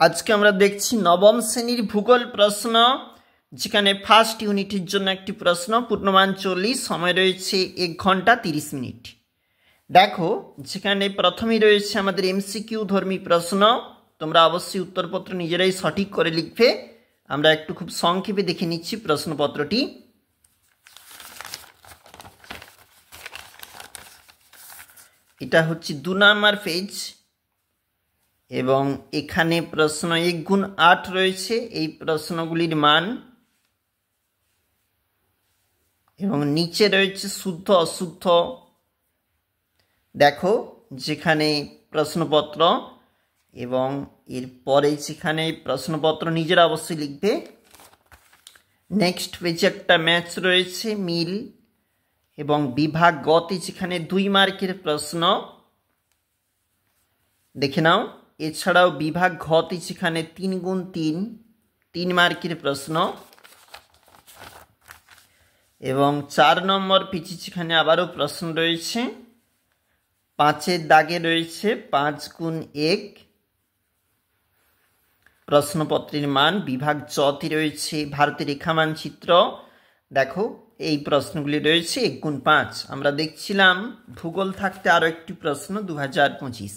আজকে আমরা দেখছি নবম শ্রেণীর ভূগোল প্রশ্ন, যেখানে ফার্স্ট ইউনিটের জন্য একটি প্রশ্ন, পূর্ণমান 40, সময় রয়েছে 1 ঘন্টা 30 মিনিট। দেখো, যেখানে প্রথমেই রয়েছে আমাদের এমসিকিউ ধর্মী প্রশ্ন। তোমরা অবশ্যই উত্তরপত্র নিজেরাই সঠিক করে লিখবে। আমরা একটু খুব সংক্ষেপে দেখে নিচ্ছি প্রশ্নপত্রটি। এটা হচ্ছে 2 নম্বর পেজ এবং এখানে প্রশ্ন 1 গুণ 8 রয়েছে, এই প্রশ্নগুলির মান, এবং নিচে রয়েছে শুদ্ধ অশুদ্ধ। দেখো, যেখানে প্রশ্নপত্র এবং এরপরে যেখানে প্রশ্নপত্র নিজেরা অবশ্যই লিখবে। নেক্সট পেজে একটা ম্যাচ রয়েছে মিল, এবং বিভাগ গতে যেখানে 2 মার্কের প্রশ্ন দেখে নাও। এছাড়াও বিভাগ ঘতে যেখানে 3 গুণ 3 মার্কের প্রশ্ন, এবং 4 নম্বর পেজে যেখানে আবারও প্রশ্ন রয়েছে, 5-এর দাগে রয়েছে 5 গুণ 1। প্রশ্নপত্রের মান বিভাগ চতে রয়েছে ভারতের রেখা মানচিত্র। দেখো, এই প্রশ্নগুলি রয়েছে 1 গুণ 5। আমরা দেখছিলাম ভূগোল থাকতে আরও একটি প্রশ্ন 2025।